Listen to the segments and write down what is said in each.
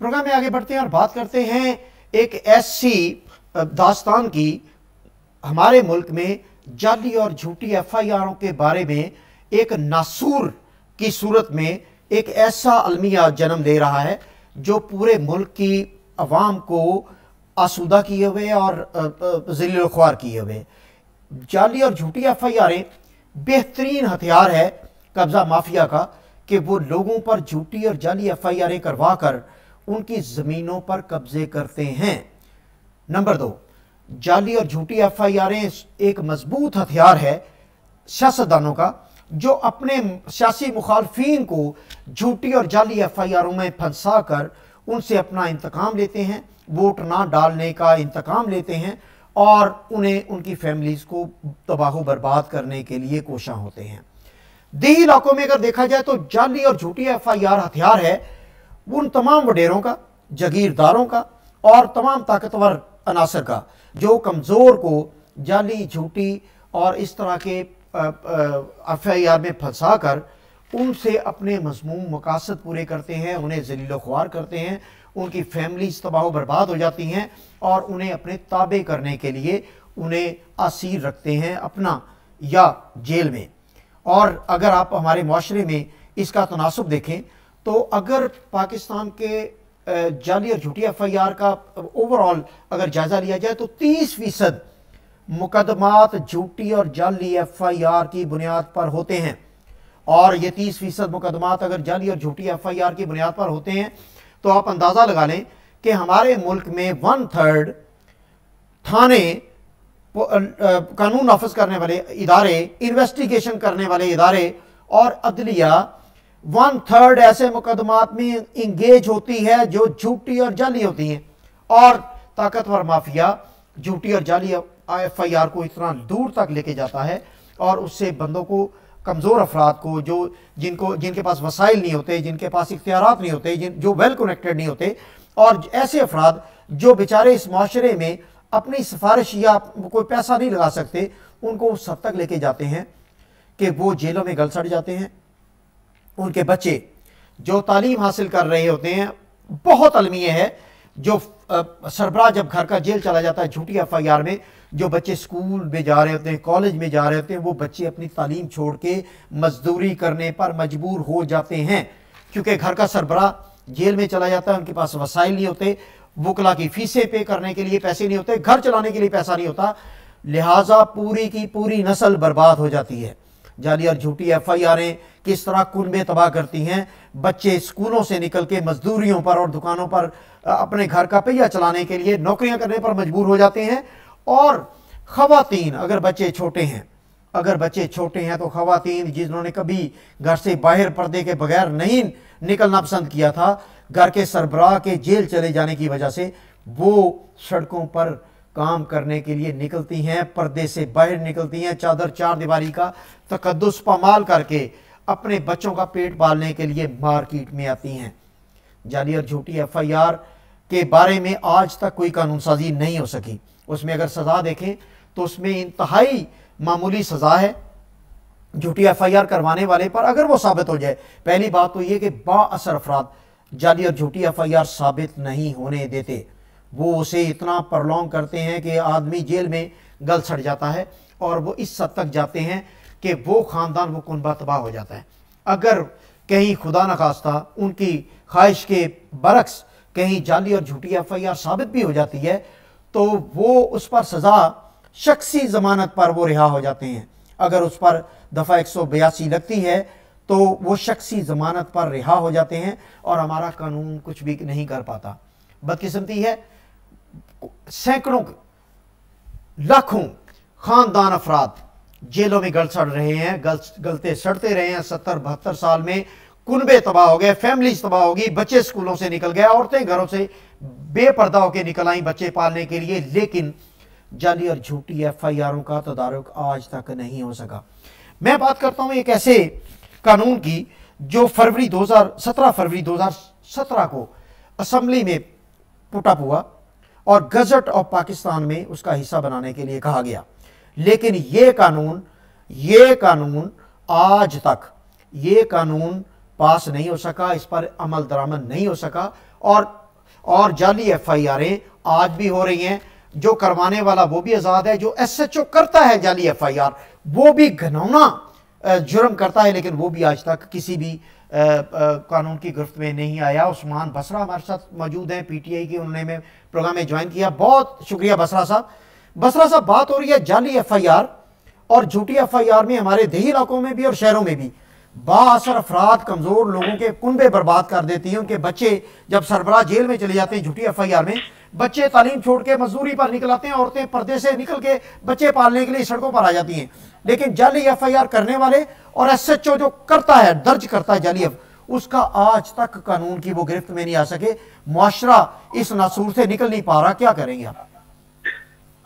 Programme में आगे बढ़ते हैं और बात करते हैं एक ऐसी दास्तान की हमारे मुल्क में जाली और झूठी एफआईआरों के बारे में एक नासूर की सूरत में एक ऐसा अलमिया जन्म दे रहा है जो पूरे मुल्क की अवाम को आसूदा किए हुए और ज़लील ख्वार किए हुए। जाली और झूठी एफआईआरें बेहतरीन हथियार है कब्जा माफिया का कि वो लोगों पर झूठी और जाली एफआईआरें करवा कर उनकी ज़मीनों पर कब्जे करते हैं। नंबर 2, जाली और झूठी एफआईआरें एक मजबूत हथियार है सियासतदानों का जो अपने सियासी मुखालफीन को झूठी और जाली एफआईआरों में फंसा कर उनसे अपना इंतकाम लेते हैं, वोट ना डालने का इंतकाम लेते हैं और उन्हें उनकी फैमिलीज को तबाह बर्बाद करने के लिए कोशिश होते हैं। देही इलाकों में अगर देखा जाए तो जाली और झूठी एफआईआर हथियार है उन तमाम वडेरों का, जागीरदारों का और तमाम ताकतवर अनासर का जो कमज़ोर को जाली झूठी और इस तरह के एफआईआर में फंसा कर उनसे अपने मजमूम मकासद पूरे करते हैं, उन्हें ज़लील ख्वार करते हैं, उनकी फैमिलीज तबाह बर्बाद हो जाती हैं और उन्हें अपने ताबे करने के लिए उन्हें असीर रखते हैं अपना या जेल में। और अगर आप हमारे माशरे में इसका तनासुब देखें तो अगर पाकिस्तान के जाली और झूठी एफआईआर का ओवरऑल अगर जायज़ा लिया जाए तो 30% मुकदमात झूठी और जाली एफआईआर की बुनियाद पर होते हैं। और ये 30% मुकदमात अगर जाली और झूठी एफआईआर की बुनियाद पर होते हैं तो आप अंदाज़ा लगा लें कि हमारे मुल्क में 1/3 थाने, कानून नाफिज करने वाले इदारे, इन्वेस्टिगेशन करने वाले इदारे और अदलिया 1/3 ऐसे मुकदमात में इंगेज होती है जो झूठी और जाली होती हैं। और ताकतवर माफिया झूठी और जाली एफआईआर को इतना दूर तक लेके जाता है और उससे बंदों को, कमज़ोर अफराद को, जिनके पास वसाइल नहीं होते, जिनके पास इख्तियारात नहीं होते, जो वेल कनेक्टेड नहीं होते, और ऐसे अफराद जो बेचारे इस माशरे में अपनी सिफारिश या कोई पैसा नहीं लगा सकते, उनको उस हद तक लेके जाते हैं कि वो जेलों में गल सड़ जाते हैं। उनके बच्चे जो तालीम हासिल कर रहे होते हैं, बहुत अलमिया है जो सरबराह जब घर का जेल चला जाता है झूठी एफआईआर में, जो बच्चे स्कूल में जा रहे होते हैं, कॉलेज में जा रहे होते हैं, वो बच्चे अपनी तालीम छोड़ के मजदूरी करने पर मजबूर हो जाते हैं क्योंकि घर का सरबराह जेल में चला जाता है, उनके पास वसाइल नहीं होते, वकला की फीसें पे करने के लिए पैसे नहीं होते, घर चलाने के लिए पैसा नहीं होता, लिहाजा पूरी की पूरी नस्ल बर्बाद हो जाती है। जाली और झूठी एफआईआरें किस तरह कुनबे तबाह करती हैं, बच्चे स्कूलों से निकल के मजदूरियों पर और दुकानों पर अपने घर का पहिया चलाने के लिए नौकरियां करने पर मजबूर हो जाते हैं। और ख़वातीन, अगर बच्चे छोटे हैं तो ख़वातीन जिन्होंने कभी घर से बाहर पर्दे के बगैर नहीं निकलना पसंद किया था, घर के सरबराह के जेल चले जाने की वजह से वो सड़कों पर काम करने के लिए निकलती हैं, पर्दे से बाहर निकलती हैं, चादर चार दीवारी का तकद्दुस पामाल करके अपने बच्चों का पेट पालने के लिए मार्केट में आती हैं। जाली और झूठी एफआईआर के बारे में आज तक कोई कानून साजी नहीं हो सकी। उसमें अगर सज़ा देखें तो उसमें इंतहाई मामूली सज़ा है झूठी एफआईआर करवाने वाले पर, अगर वो साबित हो जाए। पहली बात तो ये कि बाअसर अफराद जाली और झूठी एफआईआर साबित नहीं होने देते, वो उसे इतना प्रलॉन्ग करते हैं कि आदमी जेल में गल सड़ जाता है और वो इस हद तक जाते हैं कि वो ख़ानदान, वो कुनबा तबाह हो जाता है। अगर कहीं खुदा न खास्ता उनकी ख्वाहिश के बरक्स कहीं जाली और झूठी एफआईआर साबित भी हो जाती है तो वो उस पर सज़ा शख्सी ज़मानत पर वो रिहा हो जाते हैं। अगर उस पर दफ़ा 182 लगती है तो वो शख्सी ज़मानत पर रिहा हो जाते हैं और हमारा कानून कुछ भी नहीं कर पाता। बदकिस्मती है, सैकड़ों लाखों ख़ानदान अफराद जेलों में गल सड़ रहे हैं, गलते सड़ते रहे हैं। 70-72 साल में कुनबे तबाह हो गए, फैमिलीज तबाह होगी, बच्चे स्कूलों से निकल गए, औरतें घरों से बेपर्दा होकर निकल आई बच्चे पालने के लिए, लेकिन जाली और झूठी एफआईआरों का तदारुक आज तक नहीं हो सका। मैं बात करता हूं एक ऐसे कानून की जो 17 फरवरी 2017 को असम्बली में पुटअप हुआ और गजट ऑफ पाकिस्तान में उसका हिस्सा बनाने के लिए कहा गया, लेकिन ये कानून आज तक ये कानून पास नहीं हो सका, इस पर अमल दरामद नहीं हो सका और और जाली FIR आज भी हो रही हैं। जो करवाने वाला वो भी आज़ाद है, जो SHO करता है जाली FIR वो भी घिनौना जुर्म करता है, लेकिन वो भी आज तक किसी भी कानून की गिरफ्त में नहीं आया। उस्मान बसरा हमारे साथ मौजूद हैं, PTI की, उन्होंने प्रोग्राम में ज्वाइन किया। बहुत शुक्रिया बसरा साहब। बसरा साहब, बात हो रही है जाली FIR और झूठी FIR में हमारे देही इलाकों में भी और शहरों में भी बाअसर अफराद, कमज़ोर लोगों के कुनबे बर्बाद कर देती हैं। उनके बच्चे जब सरबराह जेल में चले जाते हैं झूठी FIR में, बच्चे तालीम छोड़ के मजदूरी पर निकल आते हैं, औरतें पर्दे से निकल के बच्चे पालने के लिए सड़कों पर आ जाती हैं। लेकिन जाली FIR करने वाले और SHO जो करता है, दर्ज करता है जाली उसका आज तक कानून की वो गिरफ्त में नहीं आ सके। मुआशरा इस नासूर से निकल नहीं पा रहा, क्या करेंगे आप?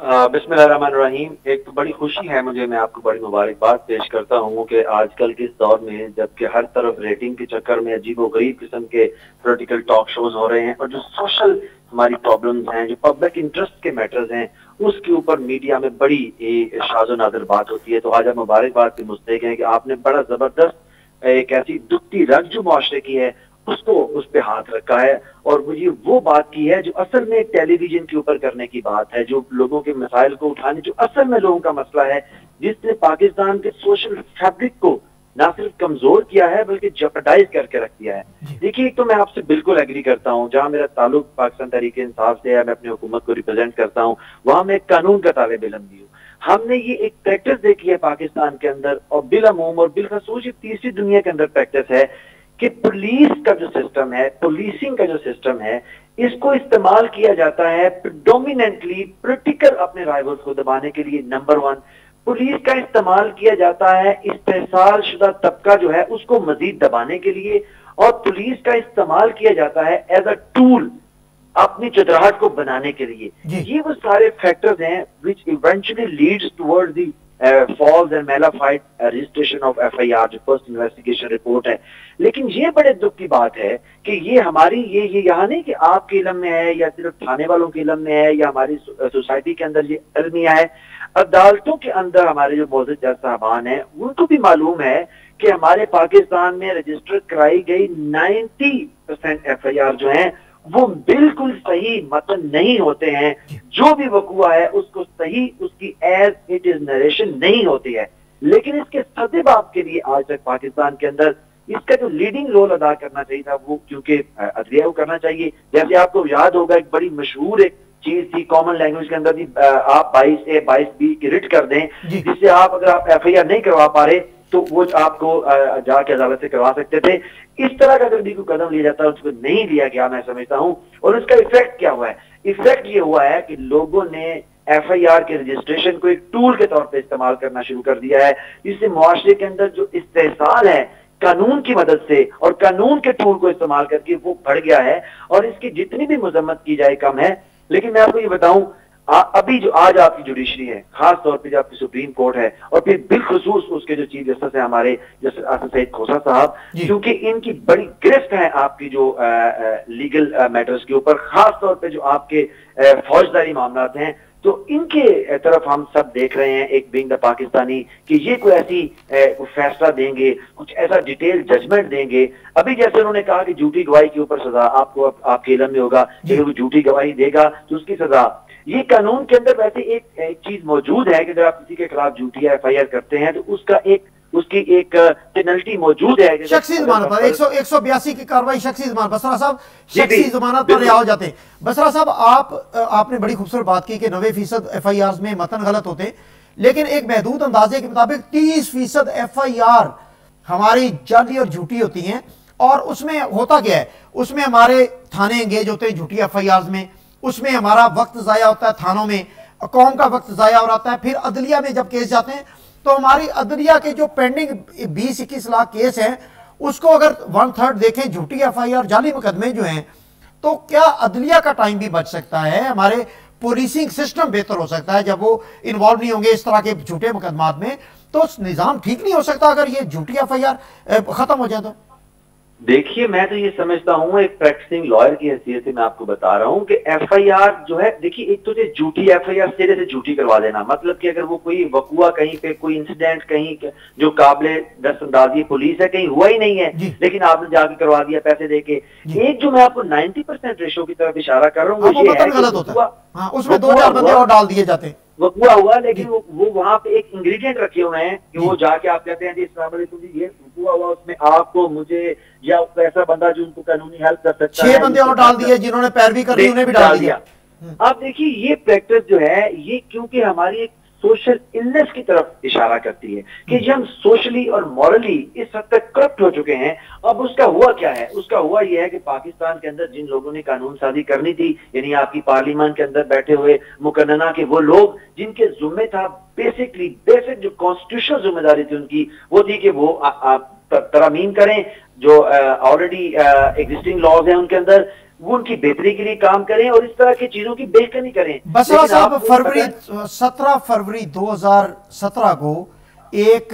बिस्मिल्लाहिर्रहमानिर्रहीम। एक तो बड़ी खुशी है मुझे, मैं आपको बड़ी मुबारकबाद पेश करता हूँ कि आजकल के इस दौर में जबकि हर तरफ रेटिंग के चक्कर में अजीबोगरीब किस्म के पॉलिटिकल टॉक शोज हो रहे हैं और जो सोशल हमारी प्रॉब्लम्स हैं, जो पब्लिक इंटरेस्ट के मैटर्स हैं, उसके ऊपर मीडिया में बड़ी शाज़ो नाज़िर बात होती है। तो आज आप मुबारकबाद के मुस्तहिक हैं कि आपने बड़ा जबरदस्त एक ऐसी दुखती रग जो मुआशरे की है उसको उस पे हाथ रखा है और मुझे वो बात की है जो असल में टेलीविजन के ऊपर करने की बात है, जो लोगों के मसाइल को उठाने, जो असल में लोगों का मसला है, जिसने पाकिस्तान के सोशल फैब्रिक को ना सिर्फ कमजोर किया है बल्कि जेपरडाइज करके रख दिया है। देखिए, एक तो मैं आपसे बिल्कुल एग्री करता हूँ, जहां मेरा ताल्लुक पाकिस्तान तहरीक-ए-इंसाफ से है, मैं अपनी हुकूमत को रिप्रेजेंट करता हूँ, वहां मैं कानून का तालिब इल्म भी हूँ। हमने ये एक प्रैक्टिस देखी है पाकिस्तान के अंदर और बिलअमूम और बिलखसूस तीसरी दुनिया के अंदर प्रैक्टिस है कि पुलिस का जो सिस्टम है, पुलिसिंग का जो सिस्टम है, इसको इस्तेमाल किया जाता है प्रेडोमिनेंटली पॉलिटिकल अपने राइवल्स को दबाने के लिए। नंबर 1, पुलिस का इस्तेमाल किया जाता है इस्तेहसाल शुदा तबका जो है उसको मजीद दबाने के लिए, और पुलिस का इस्तेमाल किया जाता है एज अ टूल अपनी चुतराहट को बनाने के लिए। ये वो सारे फैक्टर्स हैं which eventually Leeds towards the false and nullified registration of FIR, जो फर्स्ट इन्वेस्टिगेशन रिपोर्ट है। लेकिन ये बड़े दुख की बात है कि ये हमारी ये यहाँ नहीं कि आपके इल्म में है या सिर्फ थाने वालों के इल्म में है या हमारी सोसाइटी के अंदर ये अलमिया है, अदालतों के अंदर हमारे जो मौजूद जज साहबान है उनको भी मालूम है कि हमारे पाकिस्तान में रजिस्टर कराई गई 90% FIR जो है वो बिल्कुल सही मतन नहीं होते हैं। जो भी वकूआ है उसको सही उसकी एज इट इज नरेशन नहीं होती है। लेकिन इसके सदेबाब के लिए आज तक पाकिस्तान के अंदर इसका जो लीडिंग रोल अदा करना चाहिए था वो क्योंकि अदलिया को करना चाहिए। जैसे आपको याद होगा एक बड़ी मशहूर एक चीज थी कॉमन लैंग्वेज के अंदर थी, आप 22A 22B की रिट कर दें, जिससे आप अगर आप FIR नहीं करवा पा रहे तो वो आपको जाके अदालत से करवा सकते थे। इस तरह का अगर भी कोई कदम लिया जाता है उसको नहीं लिया गया मैं समझता हूं। और उसका इफेक्ट क्या हुआ है? इफेक्ट ये हुआ है कि लोगों ने FIR के रजिस्ट्रेशन को एक टूल के तौर पे इस्तेमाल करना शुरू कर दिया है, जिससे मुआशरे के अंदर जो इस्तेहसाल है कानून की मदद से और कानून के टूल को इस्तेमाल करके वो बढ़ गया है और इसकी जितनी भी मजम्मत की जाए कम है। लेकिन मैं आपको ये बताऊं, अभी जो आज आपकी जुडिशरी है, खास तौर पे जो आपकी सुप्रीम कोर्ट है और फिर बिलखुसूस उसके जो चीफ जस्टिस है हमारे जस्टिस आसिफ सईद खोसा साहब, क्योंकि इनकी बड़ी गिरफ्त है आपकी जो लीगल मैटर्स के ऊपर, खास तौर पे जो आपके फौजदारी मामला हैं, तो इनके तरफ हम सब देख रहे हैं एक बिंग द पाकिस्तानी कि ये कोई ऐसी फैसला देंगे, कुछ ऐसा डिटेल जजमेंट देंगे। अभी जैसे उन्होंने कहा कि झूठी गवाही के ऊपर सजा, आपको आपके इल्म में होगा कि वो झूठी गवाही देगा तो उसकी सजा। ये कानून के अंदर वैसे एक चीज मौजूद है कि अगर आप किसी के खिलाफ झूठी FIR करते हैं तो उसकी एक पेनल्टी मौजूद है। शख्सी जमानत पर 182 की कार्रवाई शख्सी जमानत। बसरा साहब, शख्सी जमानत पर रिहा हो जाते हैं। बसरा साहब, आपने बड़ी खूबसूरत बात की कि 90% FIR में मतन गलत होते हैं, लेकिन एक महदूद अंदाजे के मुताबिक 30% FIR हमारी जाली और झूठी होती हैं। और उसमें होता क्या है, उसमें हमारे थाने एंगेज होते हैं झूठी FIR में, उसमें हमारा वक्त ज़ाया होता है, थानों में कौम का वक्त ज़ाया हो रहा है। फिर अदलिया में जब केस जाते हैं तो हमारी अदलिया के जो पेंडिंग 20-21 लाख केस हैं उसको अगर 1/3 देखें झूठी FIR जाली मुकदमे जो हैं, तो क्या अदलिया का टाइम भी बच सकता है? हमारे पुलिसिंग सिस्टम बेहतर हो सकता है जब वो इन्वॉल्व नहीं होंगे इस तरह के झूठे मुकदमात में, तो निज़ाम ठीक नहीं हो सकता अगर ये झूठी FIR खत्म हो जाए तो? देखिए, मैं तो ये समझता हूँ, एक प्रैक्टिसिंग लॉयर की हैसियत से मैं आपको बता रहा हूँ कि एफआईआर जो है, देखिए एक तो झूठी एफआईआर सिरे से झूठी करवा देना, मतलब कि अगर वो कोई वकुआ कहीं पे, कोई इंसिडेंट कहीं जो काबिले दस्तंदाजी पुलिस है कहीं हुआ ही नहीं है, लेकिन आपने जाके करवा दिया पैसे देके। एक जो मैं आपको 90% रेशो की तरफ इशारा कर रहा हूँ वो ये है गलत होता है, उसमें 2-4 बंदे और डाल दिए जाते हैं, वकुआ हुआ, लेकिन वो वहां पे एक इंग्रेडिएंट रखे हुए हैं कि वो जाके आप कहते हैं जी अस्सलाम वालेकुम जी, ये वकुआ हुआ, उसमें आपको, मुझे या ऐसा बंदा जो उनको कानूनी हेल्प कर सकता है, 6 बंदे और डाल दिए, जिन्होंने पैरवी कर ली उन्हें भी डाल दिया। अब देखिए ये प्रैक्टिस जो है, ये क्योंकि हमारी एक सोशल इलनेस की तरफ इशारा करती है कि जब हम सोशली और मॉरली इस हद तक करप्ट हो चुके हैं। अब उसका हुआ क्या है? उसका हुआ यह है कि पाकिस्तान के अंदर जिन लोगों ने कानून साजी करनी थी, यानी आपकी पार्लियामेंट के अंदर बैठे हुए मुकन्नना के वो लोग जिनके जुम्मे था, बेसिक जो कॉन्स्टिट्यूशनल जिम्मेदारी थी उनकी, वो थी कि वो तरमीम करें जो ऑलरेडी एग्जिस्टिंग लॉज हैं उनके अंदर, वो उनकी बेहतरी के लिए काम करें और इस तरह की चीजों की बेखनी करें। बसरा साहब, 17 फरवरी 2017 को एक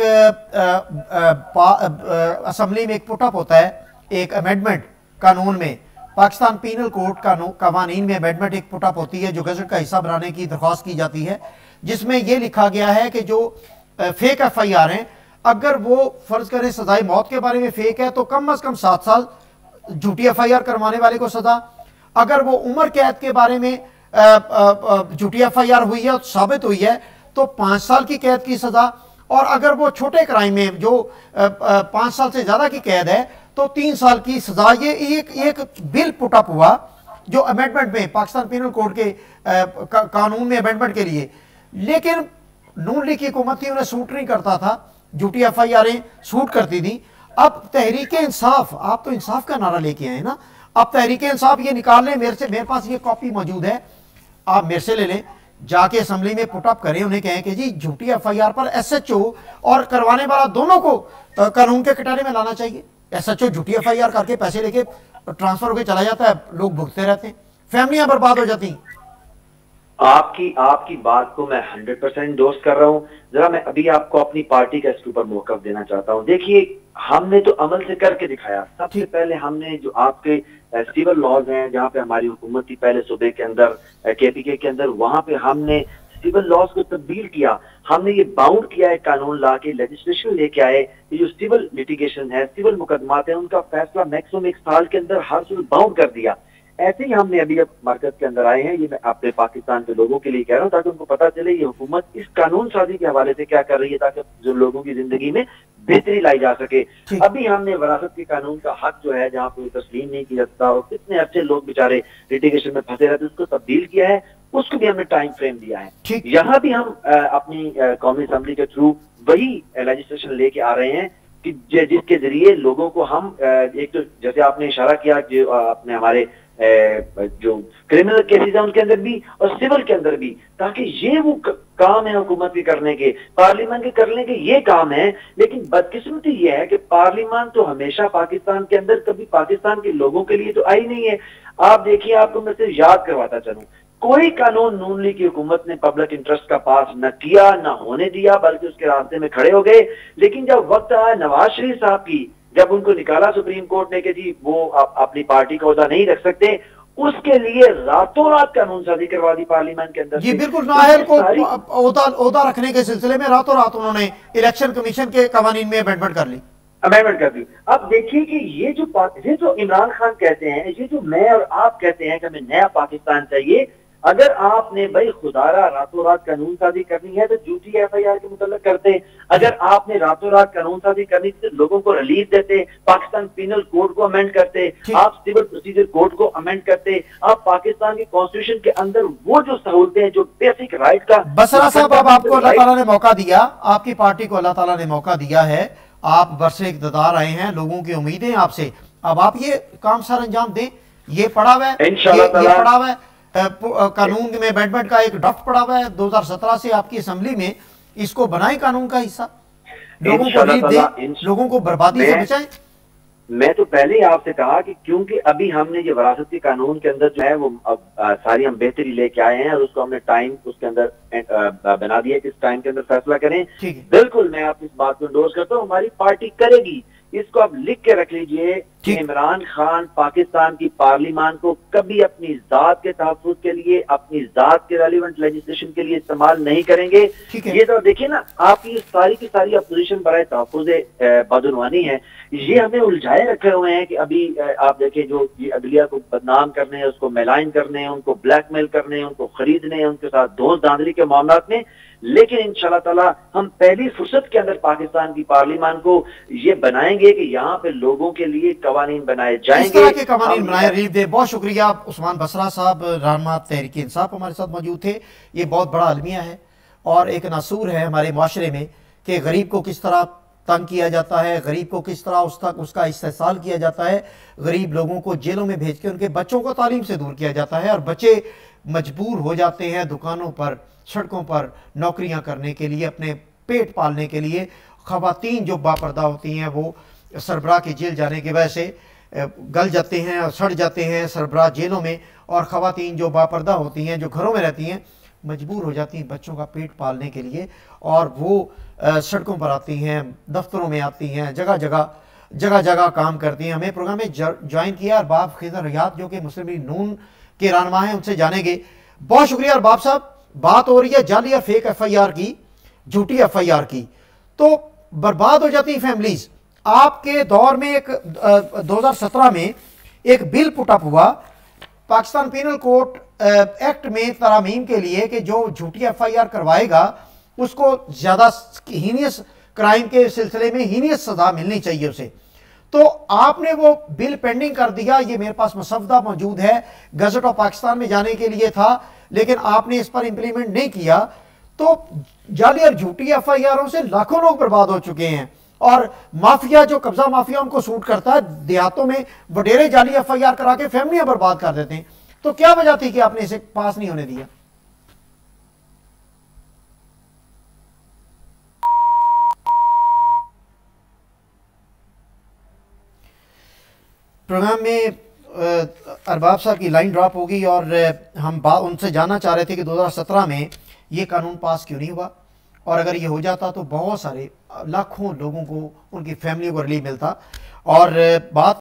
असेंबली में एक पुटअप होता है, एक अमेंडमेंट कानून में, पाकिस्तान पीनल कोड कवानीन में अमेंडमेंट एक पुटअप होती है जो गजट का हिस्सा बनाने की दरख्वास्त की जाती है, जिसमें यह लिखा गया है कि जो फेक एफआईआर हैं, अगर वो फर्ज करें सजाए मौत के बारे में फेक है तो कम अज कम 7 साल झूठी एफआईआर करवाने वाले को सजा। अगर वो उम्र कैद के बारे में झूठी एफआईआर हुई है, साबित हुई है, तो 5 साल की कैद की सजा। और अगर वो छोटे क्राइम में जो 5 साल से ज्यादा की कैद है तो 3 साल की सजा। ये एक बिल पुटअप हुआ जो अमेंडमेंट में, पाकिस्तान पीनल कोड के कानून में अमेंडमेंट के लिए, लेकिन नून लीग की हुकूमत थी, उन्हें सूट नहीं करता था, झूठी एफआईआरें सूट करती थी। अब तहरीक इंसाफ, आप तो इंसाफ का नारा लेके आए ना, अब तहरीक इंसाफ ये निकाल लें, मेरे पास ये कॉपी मौजूद है, आप मेरे से ले लें, जाके असेंबली में पुटअप करें, उन्हें कहें कि जी झूठी एफआईआर पर एसएचओ और करवाने वाला दोनों को कानून के कटहरे में लाना चाहिए। एसएचओ झूठी एफआईआर करके पैसे लेके ट्रांसफर होकर चला जाता है, लोग भुगतते रहते हैं, फैमिलियां बर्बाद हो जाती हैं। आपकी बात को मैं 100% दोस्त कर रहा हूँ। जरा मैं अभी आपको अपनी पार्टी का इसके ऊपर मौकफ देना चाहता हूँ। देखिए, हमने तो अमल से करके दिखाया। सबसे पहले हमने जो आपके सिविल लॉज हैं, जहाँ पे हमारी हुकूमत थी पहले सूबे के अंदर, केपीके के अंदर, वहां पे हमने सिविल लॉज को तब्दील किया। हमने ये बाउंड किया है, कानून ला के लेजिस्लेशन लेके आए कि जो सिविल लिटिगेशन है, सिविल मुकदमात है, उनका फैसला मैक्सिमम 1 साल के अंदर हर सूबे बाउंड कर दिया। ऐसे ही हमने अभी अब मरकज के अंदर आए हैं। ये मैं अपने पाकिस्तान के लोगों के लिए कह रहा हूँ ताकि उनको पता चले ये हुकूमत इस कानून साजी के हवाले से क्या कर रही है, ताकि जो लोगों की जिंदगी में बेहतरी लाई जा सके। अभी हमने वरासत के कानून का हक जो है, जहाँ पे तस्लीम नहीं किया जाता और कितने अच्छे लोग बेचारे लिटिगेशन में फंसे रहते, उसको तब्दील किया है, उसको भी हमने टाइम फ्रेम दिया है। यहाँ भी हम अपनी कौमी असेंबली के थ्रू वही लेजिस्लेशन लेके आ रहे हैं कि जिसके जरिए लोगों को हम, एक तो जैसे आपने इशारा किया जो अपने हमारे जो क्रिमिनल केसेस है उनके अंदर भी और सिविल के अंदर भी, ताकि ये वो काम है हुकूमत के करने के, पार्लियामेंट के करने के ये काम है। लेकिन बदकिस्मती ये है कि पार्लियामेंट तो हमेशा पाकिस्तान के अंदर कभी पाकिस्तान के लोगों के लिए तो आई नहीं है। आप देखिए, आपको मैं सिर्फ याद करवाता चलूं, कोई कानून नून लीग की हुकूमत ने पब्लिक इंटरेस्ट का पास न किया, न होने दिया, बल्कि उसके रास्ते में खड़े हो गए। लेकिन जब वक्त आया नवाज शरीफ साहब की, जब उनको निकाला सुप्रीम कोर्ट ने कि जी वो अपनी पार्टी का ओहदा नहीं रख सकते, उसके लिए रातों रात कानून साजी करवा दी पार्लियामेंट के अंदर। जी बिल्कुल, नाहल को ओहदा रखने के सिलसिले में रातों रात उन्होंने इलेक्शन कमीशन के कवानीन में अमेंडमेंट कर दी। अब देखिए कि ये जो इमरान खान कहते हैं, ये जो मैं और आप कहते हैं कि हमें नया पाकिस्तान चाहिए, अगर आपने भाई खुदारा रातों रात कानून साजी करनी है तो झूठी एफआईआर के मुतल्लिक करते। अगर आपने रातों रात कानून साजी करनी थी तो लोगों को रिलीफ देते, पाकिस्तान पीनल कोड को अमेंड करते, आप सिविल प्रोसीजर कोड को अमेंड करते, आप पाकिस्तान के कॉन्स्टिट्यूशन के अंदर वो जो सहूलतें हैं, जो बेसिक राइट का। बसरा साहब, अब आपको अल्लाह ताला ने मौका दिया, आपकी पार्टी को अल्लाह ताला ने मौका दिया है, आप बरसे इक़्तिदार आए हैं, लोगों की उम्मीदें आपसे, अब आप ये काम सर अंजाम दें। ये पड़ा हुआ है, ये पड़ा हुआ है कानून में अमेंडमेंट का एक ड्राफ्ट पड़ा हुआ है 2017 से आपकी असेंबली में, इसको बनाए कानून का हिस्सा, लोगों को लीड दें, लोगों को बर्बादी से बचाएं। मैं तो पहले ही आपसे कहा कि क्योंकि अभी हमने ये वरासत के कानून के अंदर जो है वो अब सारी हम बेहतरी लेके आए हैं और उसको हमने टाइम उसके अंदर बना दिया कि इस टाइम के अंदर फैसला करें। बिल्कुल मैं आप इस बात को इंडोर्स करता हूँ, हमारी पार्टी करेगी, इसको आप लिख के रख लीजिए कि इमरान खान पाकिस्तान की पार्लियामान को कभी अपनी जात के तहफ्फुज़ के लिए, अपनी जात के रेलिवेंट लेजिस्लेशन के लिए इस्तेमाल नहीं करेंगे। ये तो देखिए ना, आपकी सारी की सारी अपोजिशन बराए तहफ्फुज़ बदनवानी है, ये हमें उलझाए रखे हुए हैं कि अभी आप देखें जो ये अदलिया को बदनाम करने हैं, उसको मेलाइन करने हैं, उनको ब्लैकमेल करने हैं, उनको खरीदने हैं, उनके साथ दोस्त धांधली के मामलात में। लेकिन इंशाल्लाह ताला हम पहली फुर्सत के अंदर पाकिस्तान की पार्लियामान को ये बनाएंगे कि यहाँ पे लोगों के लिए कवानीन बनाए जाएंगे, इस तरह के कवानीन बनाए। रिलीफ दे, बहुत शुक्रिया। उस्मान बसरा साहब, रहनुमा तहरीक इंसाफ, हमारे साथ मौजूद थे। ये बहुत बड़ा अलमिया है और एक नासूर है हमारे माशरे में कि गरीब को किस तरह तंग किया जाता है, गरीब को किस तरह उसका इस्तेसाल किया जाता है, गरीब लोगों को जेलों में भेज के उनके बच्चों को तालीम से दूर किया जाता है और बच्चे मजबूर हो जाते हैं दुकानों पर, सड़कों पर नौकरियां करने के लिए, अपने पेट पालने के लिए। ख़वातीन जो बापर्दा होती हैं वो सरबराह के जेल जाने की वजह से गल जाते हैं और सड़ जाते हैं सरबराह जेलों में, और ख़वातीन जो बापर्दा होती हैं, जो घरों में रहती हैं, मजबूर हो जाती हैं बच्चों का पेट पालने के लिए और वो सड़कों पर आती हैं, दफ्तरों में आती हैं, जगह जगह काम करती हैं। हमें प्रोग्राम में ज्वाइन किया अरबाब खिजर रियाद जो कि मुस्लिम लीग नून के रहनुमा हैं, उनसे जानेंगे। बहुत शुक्रिया अरबाब साहब। बात हो रही है जाली या फेक FIR की, झूठी FIR की, तो बर्बाद हो जाती फैमिलीज। आपके दौर में एक 2017 में एक बिल पुट अप हुआ पाकिस्तान पीनल कोड एक्ट में तरमीम के लिए कि जो झूठी FIR करवाएगा उसको ज्यादा हीनियस क्राइम के सिलसिले में हीनियस सजा मिलनी चाहिए उसे। तो आपने वो बिल पेंडिंग कर दिया, ये मेरे पास मसवदा मौजूद है, गजट ऑफ पाकिस्तान में जाने के लिए था, लेकिन आपने इस पर इंप्लीमेंट नहीं किया। तो जाली और झूठी FIRों से लाखों लोग बर्बाद हो चुके हैं और माफिया जो कब्जा माफिया उनको सूट करता है, देहातों में वडेरे जाली FIR करा के फैमिलियां बर्बाद कर देते हैं। तो क्या वजह थी कि आपने इसे पास नहीं होने दिया? प्रोग्राम में अरबाब साहब की लाइन ड्रॉप हो गई और हम उनसे जानना चाह रहे थे कि 2017 में ये कानून पास क्यों नहीं हुआ, और अगर ये हो जाता तो बहुत सारे लाखों लोगों को, उनकी फैमिली को रिलीफ मिलता। और बात